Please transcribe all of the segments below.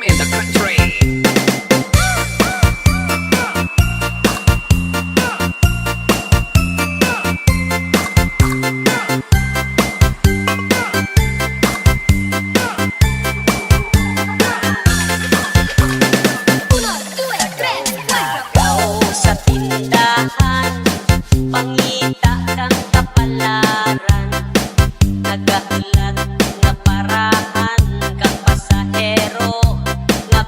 system in the country. Sa tindahan, pangita kang kapalaran, nagahulat nga parahan kang pasahero, nga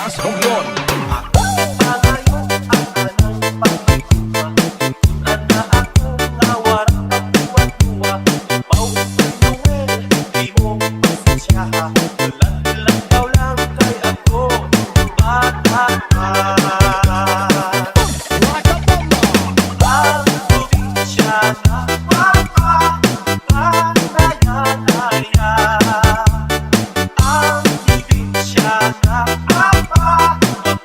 Malakas Romblon. Pangayo ang anong pangituwa, ikutan na akong awarang katuwa-tuwa. Mautoy Noel, di mo pasensyaha, tulang daw lang kay ako, bata pa. Ang probinsya na mapapanayanaya, ang probinsya na mapapanayanaya.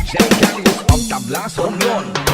Genius of Tablas Romlon.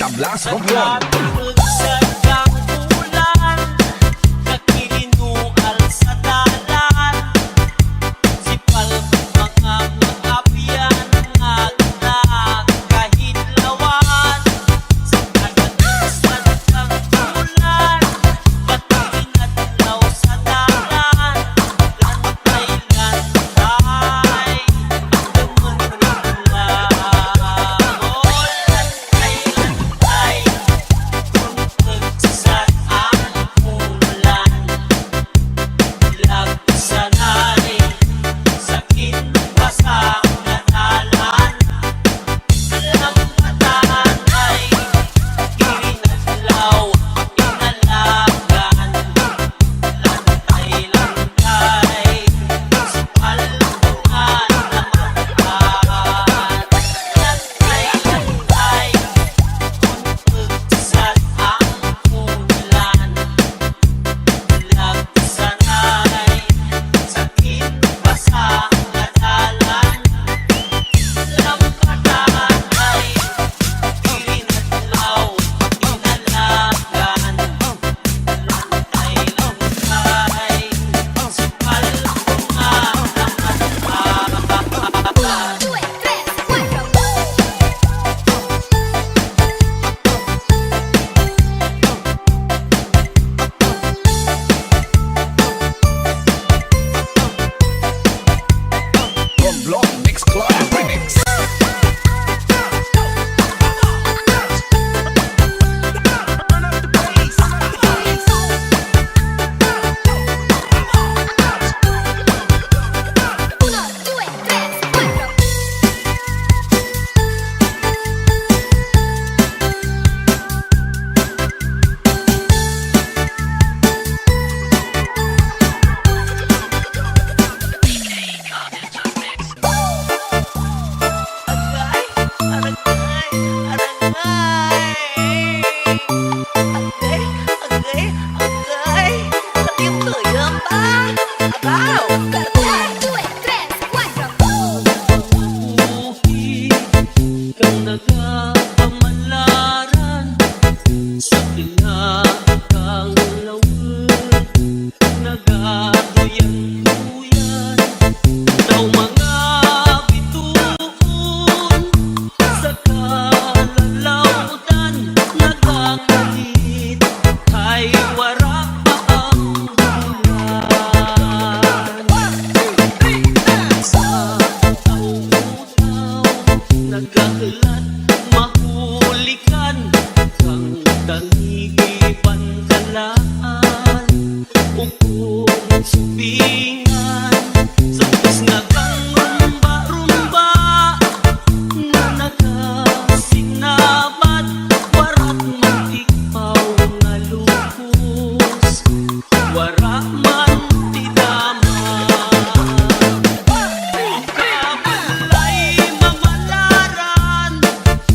Tablas Romlon. Kahit lawan sa Wow! Uno, due, tres, cuatro. Mabuhi kang nagapamalaran sa pinakang lawag, nagaduyan-duyan daw mga bituon sa kalalautan, nagkakalit ay wara pa ang bulan. Sa taw-taw nagkakilat mahulikan kang tangiban kalaan ukong subingan sa pusnagang rumba-rumba na nagasinabad warat mantikpaw nga lupos wara man tidaman kabalay mamalaran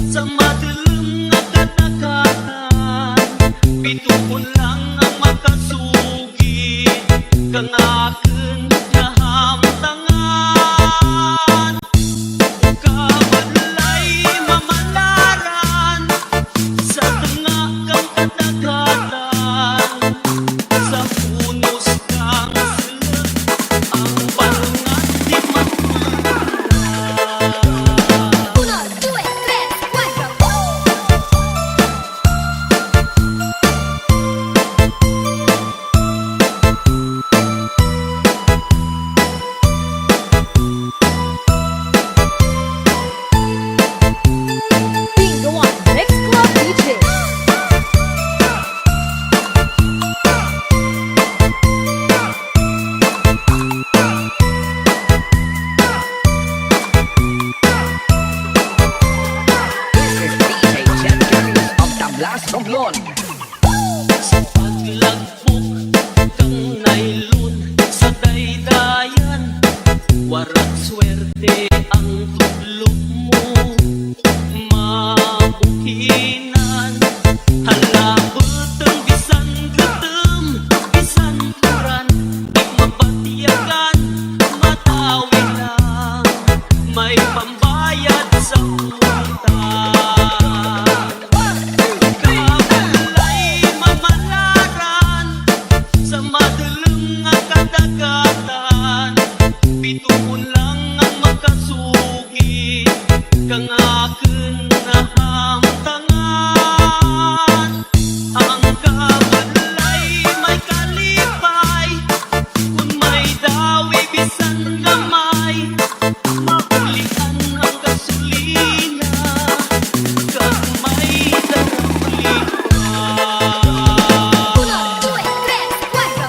sa madulong nga katagatan bituon lang ang makasugid kang akin nahamtangan kabalay mamalaran sa tunga kang katagatan sa punos kang silid ang bangat di makulang. Uno, due, tres, cuatro. Bingo on Mix Club DJ. This is DJ Jet Julius of Tablas Romblon. Sa paglagpok kang nailun sa daydayan warat swerte ang tublok mo mabukinan halabot ang bisan gutom bisan turan di mapatiyagan matawi lang may pambayad sa utang kabalay mamalaran sa madulong nga kadagatan bituon lang ang makasugid kang akin nahamtangan ang kabalay may kalipay kung may dawi bisan gamay mabulian ang gasolina kag may darawli Uno, due, tres, cuatro.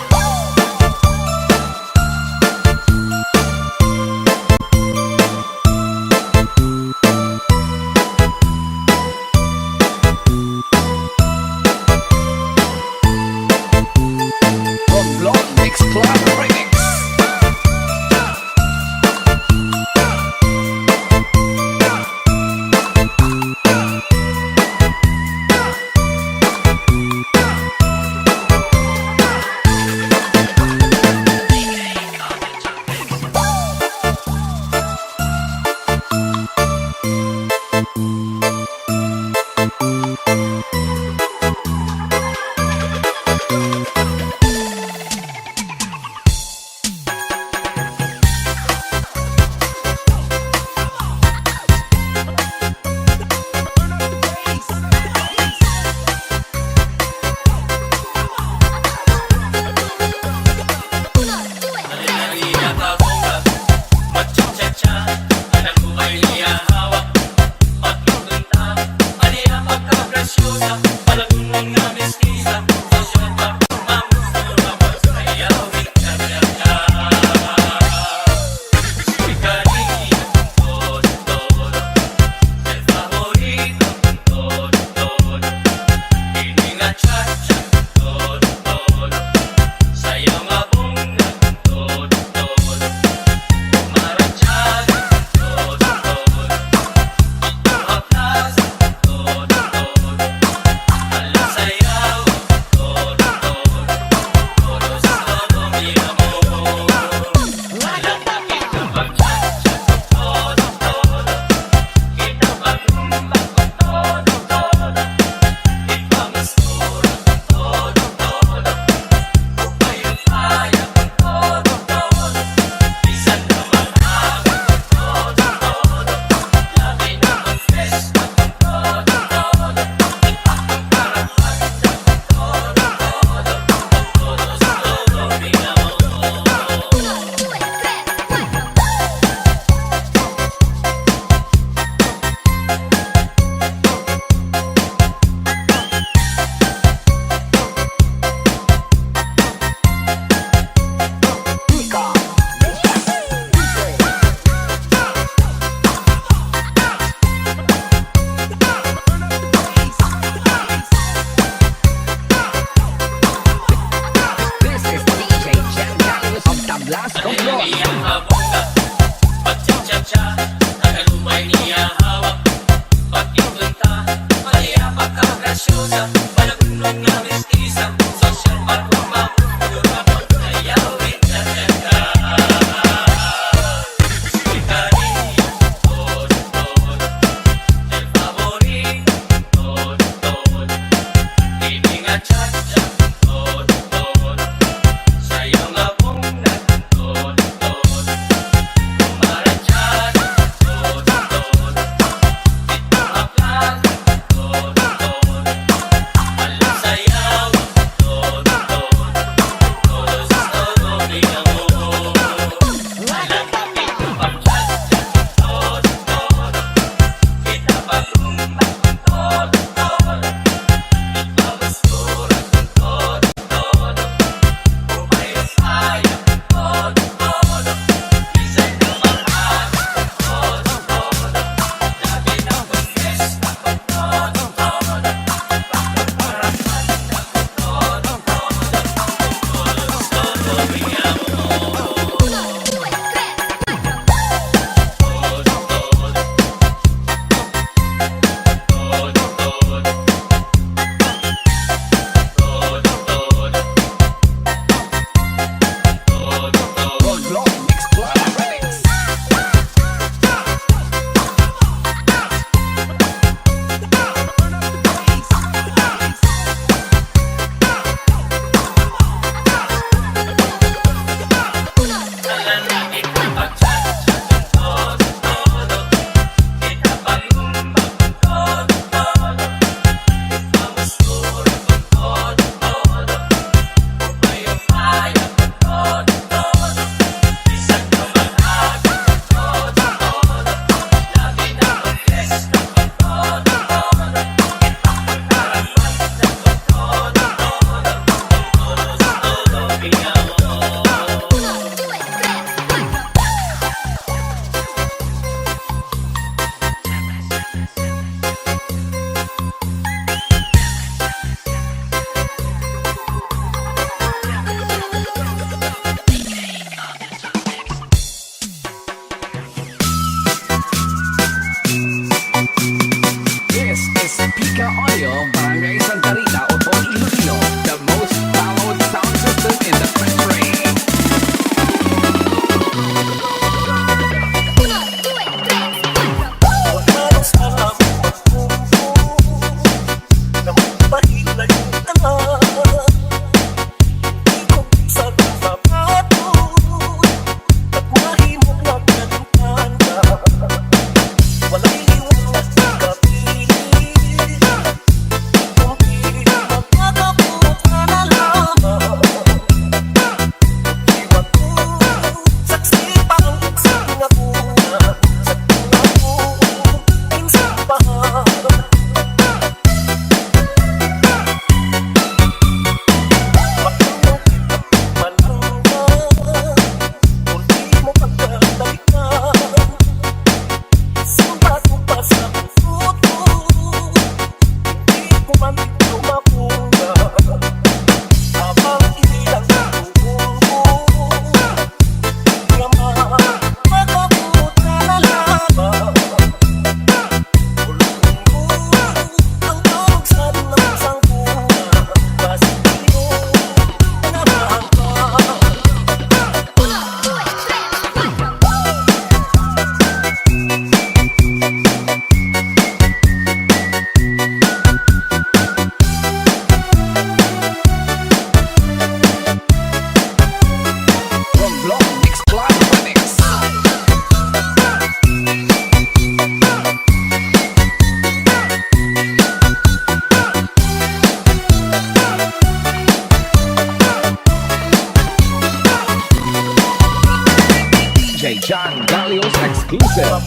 DJ John Galio's exclusive.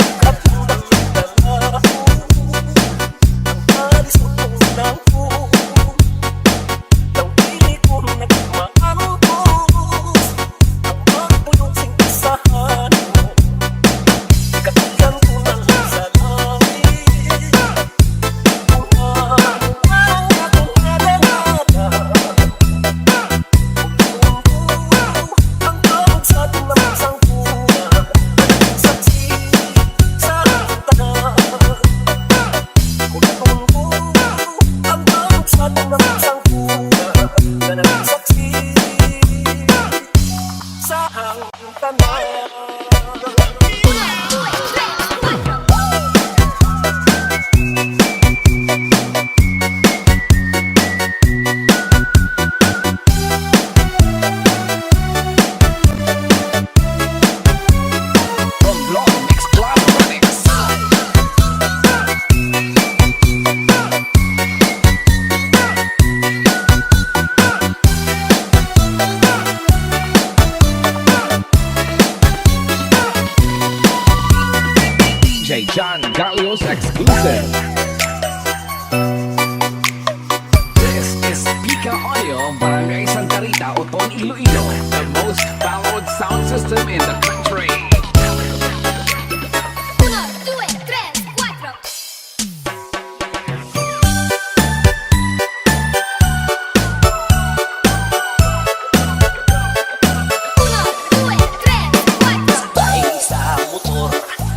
DJ John Galio's exclusive. This is Pika Audio, Barangay Santa Rita, Oton, Iloilo, the most followed sound system in the country. 1, 2, 3, 4. Sakay sa motor,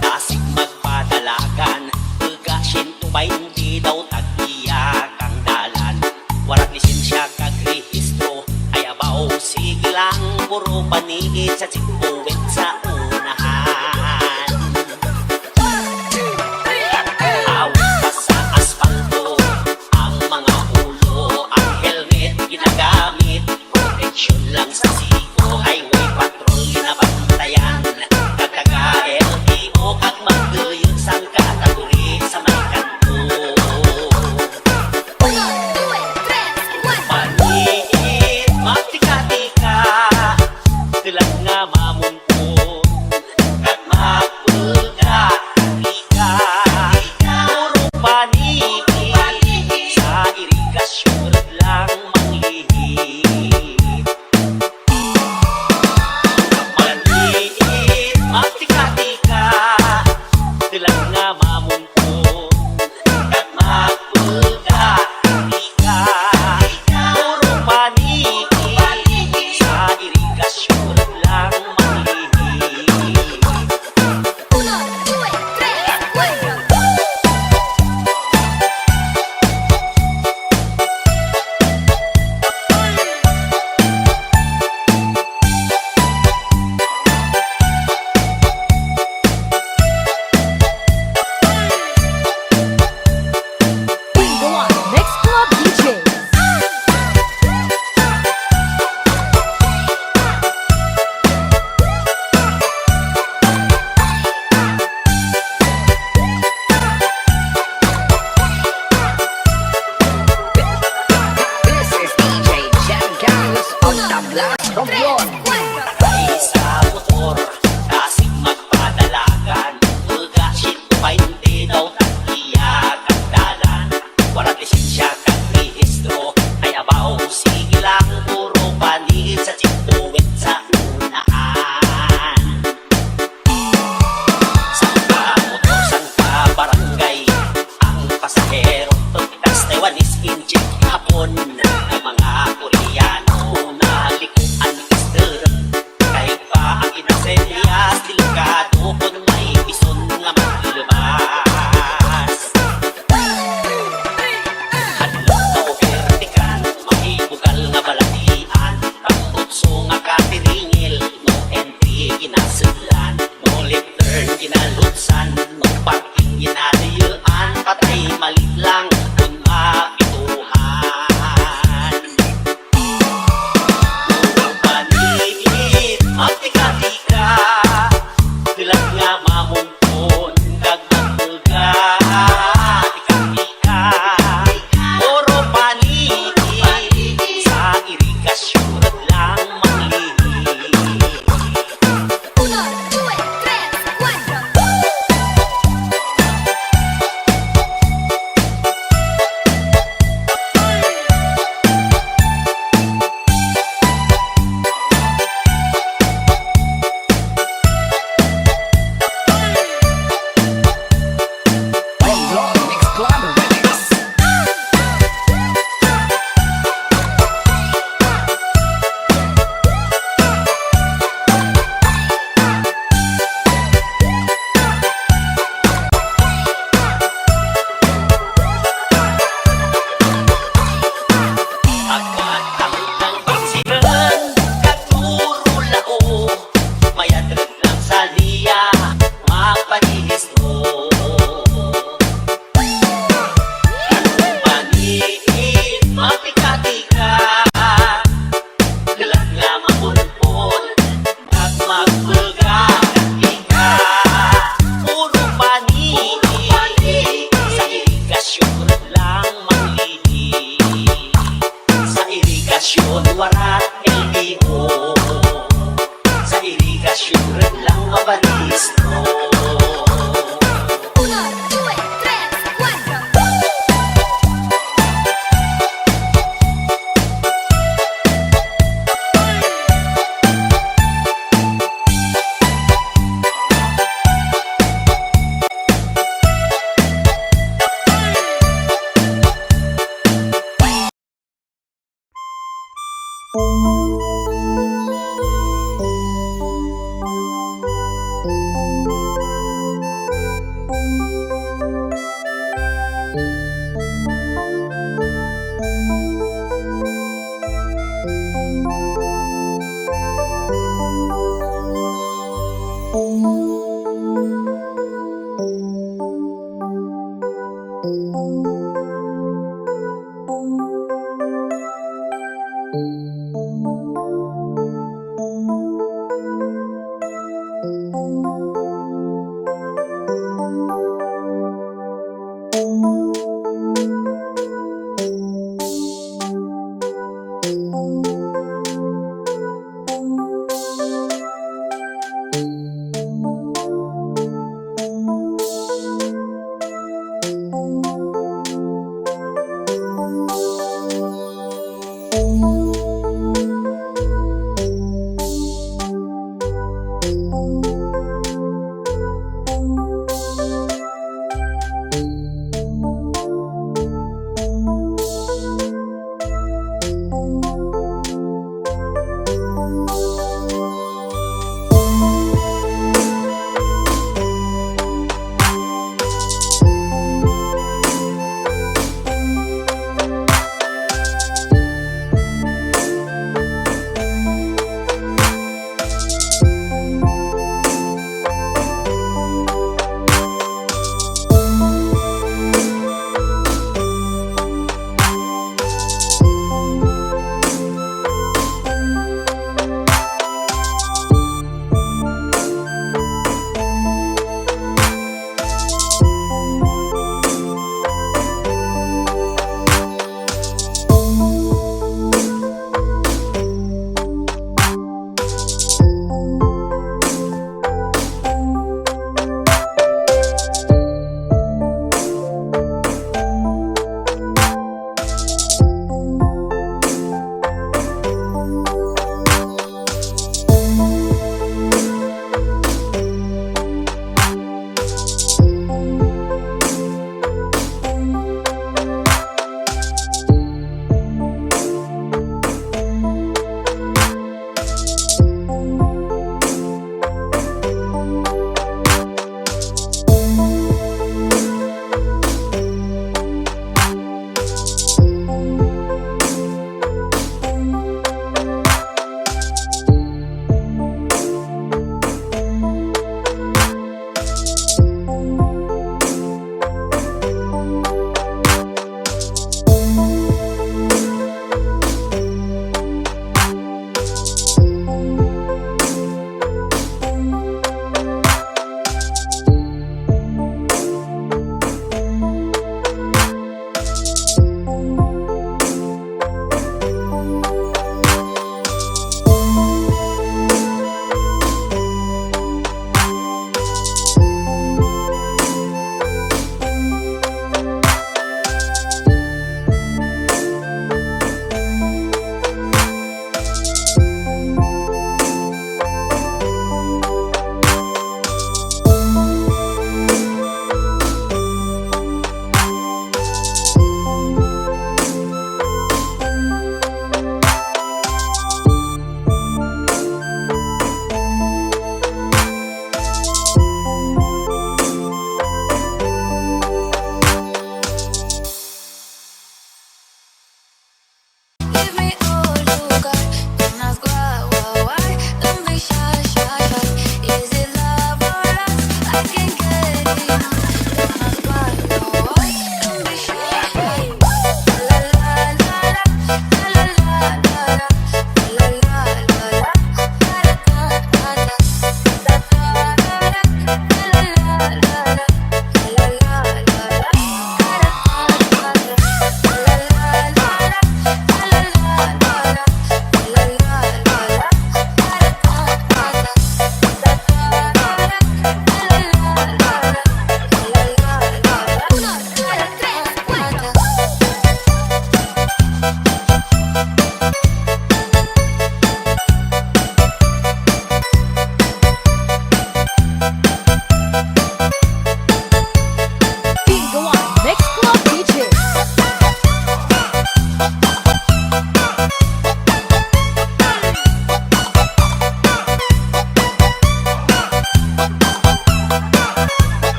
dasig magpadalagan. Tuga 120 daw tag-iya kang dalan. Warat lisensya kag rehistro, ay abaw sige lang. Puro panigid sa sigbuwit sa unahan. Awit pa sa asfalto, ang mga ulo, ang helmet ginagamit. Protection lang sa siko, highway patrol ginabantayan. Kagka-LTO kag magduyod sang kategori sa may kanto. 1, 2, 3, 4. Paniit, magtika-tika, tilang nga mamumpon.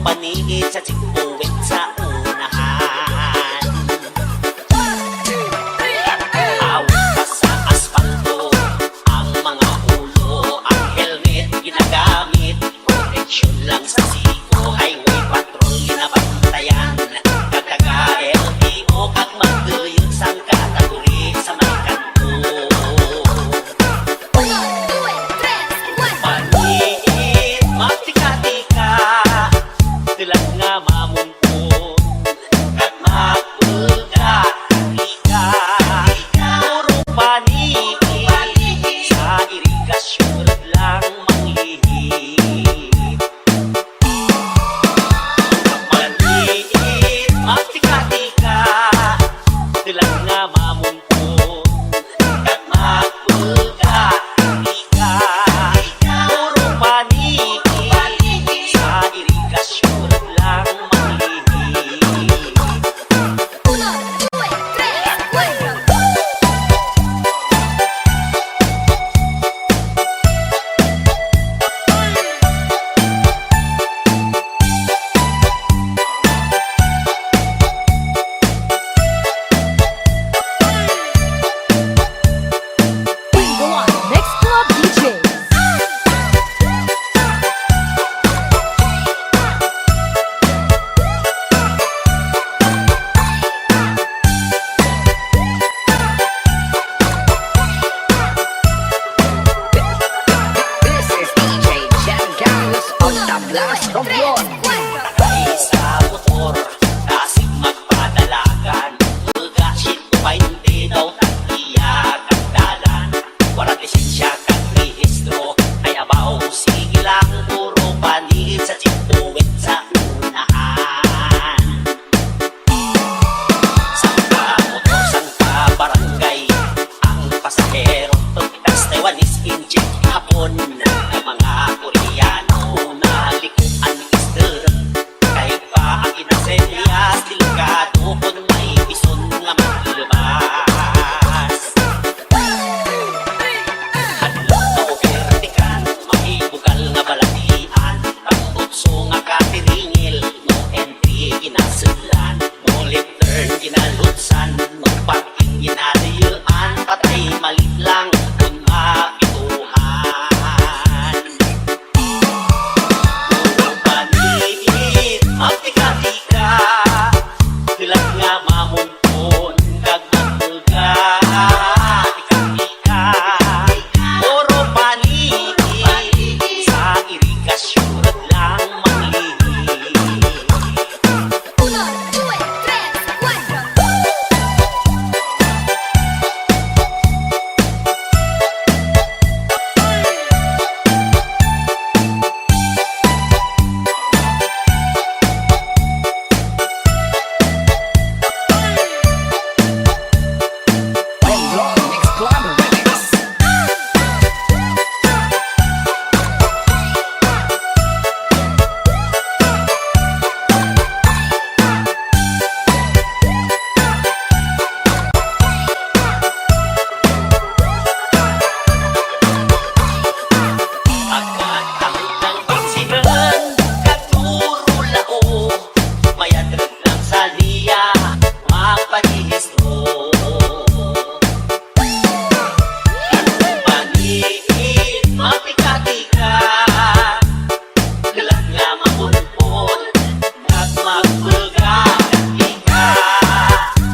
paniid sa tigbuwit sa unahan. Awit pa sa asfalto ang mga ulo, ang helmet ginagamit, protection lang sa siko, highway patrol ginabantayan, kagkaga LTO kag magduyod sang kategori sa may kanto. Uno, due, tres, cuatro. Paniid, magtika-tika, tilang nga mamumpon, kag magulga, tika, puro paniid, sa irigasyon lang manglihit. Paniid, magtika-tika, tilang nga mamumpon, kag magulga, tika, puro paniid, sa irigasyon lang manglihit. Uno, due, tres, cuatro. Bingo on Next Club DJs. This is DJ Jan Carlos of Tablas Romblon. Ay sa motor, kasing magpadalagan, ulga shit pa hindi daw tagiyag ang dalan. Walang lisensya kang rehistro, ay abaw sige lang, puro panid sa tigbuwit sa unahan. Sangka motor, sangka barangay, ang pasahero, tumitas Taiwanese engine hapon, ang mga Koreano, nalikuan ni Easter. Kahit pa ang inasenyas, delikado kung may bison nga maglabas. Hadlok na overtikan, mahibugal nga balatian, pambutso nga katiringil, no entry ginasulan, no left turn ginalutsan, no parking ginadayaan, patay malit lang kung mapituhan. Puro panigid, magtika-tika, tilang nga mamumpon, kag magulga, tika-tika. Puro panigid, sa irigasyon lang manglihit. Uno, due, tres, cuatro. Romblon Mix Club Remix. Agad ang ng paksihan, katuro lao, mayadrag lang sa liya, magpahihistro. Paniid, magtika-tika, galang nga mamunpon, at magpulga, tika.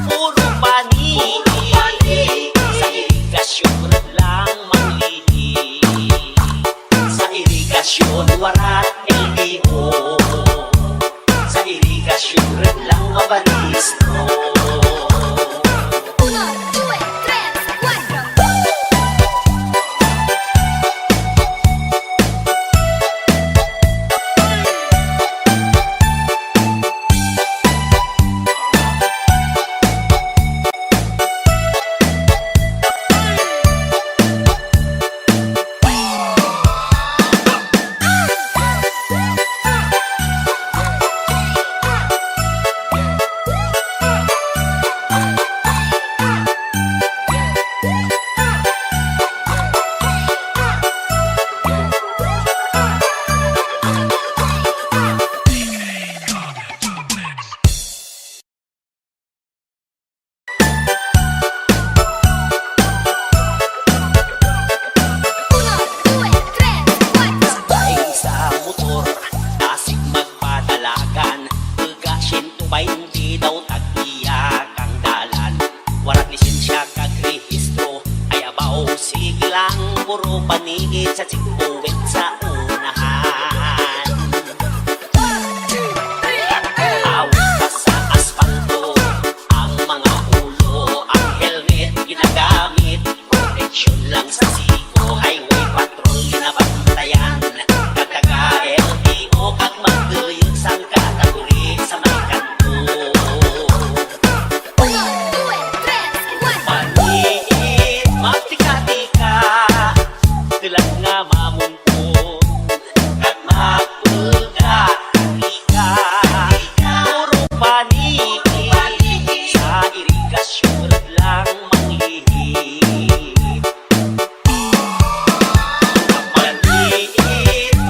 Puro paniid, sa irigasyon lang manglihit. Sa irigasyon warat LTO, sa irigasyon lang mabanistro. Uno, due, tres, cuatro.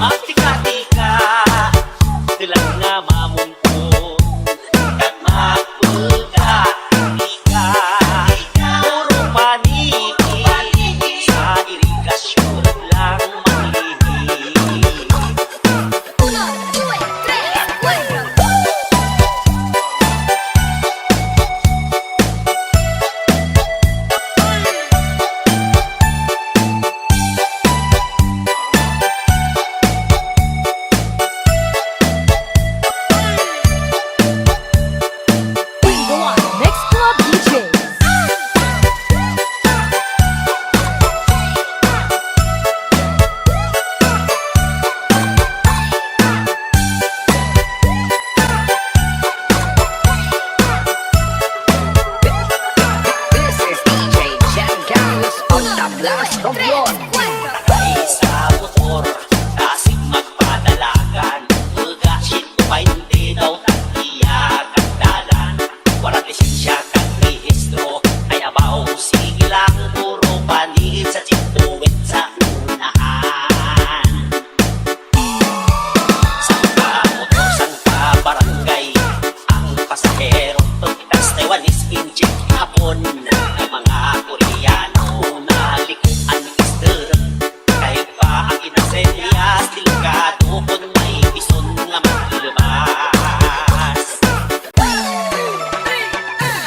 magtika-tika, tilang nga mamumpon, kag magpulga, ika, puro paniki, sa irigasyon lang manglihi. 1, 2, 3, 4. Bingo on Next Club DJs. This is DJ Jan Carlos on the blast of your 4. Ay sa motor, kasing magpadalagan, magasit pa hindi daw tagiyag ang dalan. Walang lisensya kang rehistro, kaya baw sige lang puro paningin sa chituwit sa unahan. Sangka motor, sangka barangay, ang pasahero tumitas Taiwanese inject hapon. Ang mga Koreano nalikuan ni Easter, kahit pa ang inasenyas delikado kung may bison nga maglabas.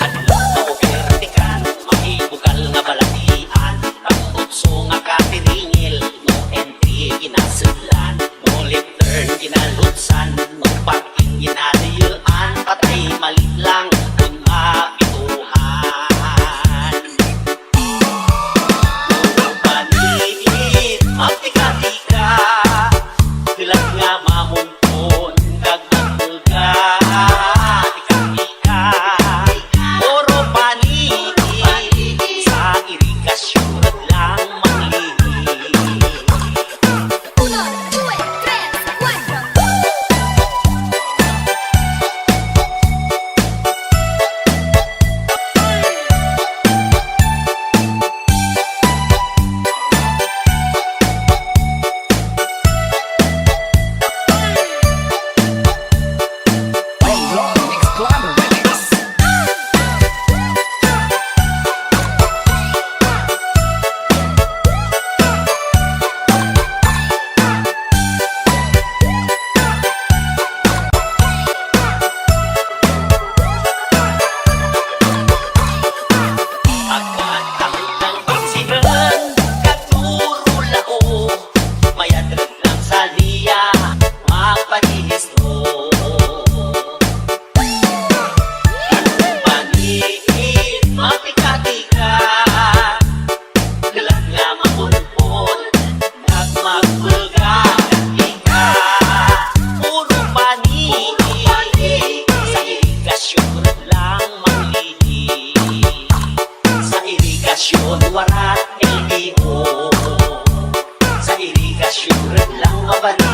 Hadlok na overtikan, mahibugal nga balatian, pagtutso nga katiringil, no entry ginasulan, no left turn ginalutsan, no parking ginadayaan, patay malit lang kung mapituhan. Puro paningin, magtika-tika, tilang nga mamumpon, kag magpulga, tika-tika, puro paningin, sa irigasyon lang manglihi. 1, 2, 3, 4. Long Mix Club Remix. Pagkatang ng pagsihan, katuro lao, mayadrag lang sa niya, magpahihistro. Paningin, magtika-tika, dalag nga mapunpon, kag magpulga, ika, puro paningin, sa irigasyon lang manglihi. Sa irigasyon warat LDO, sa irigasyon lang mabanay.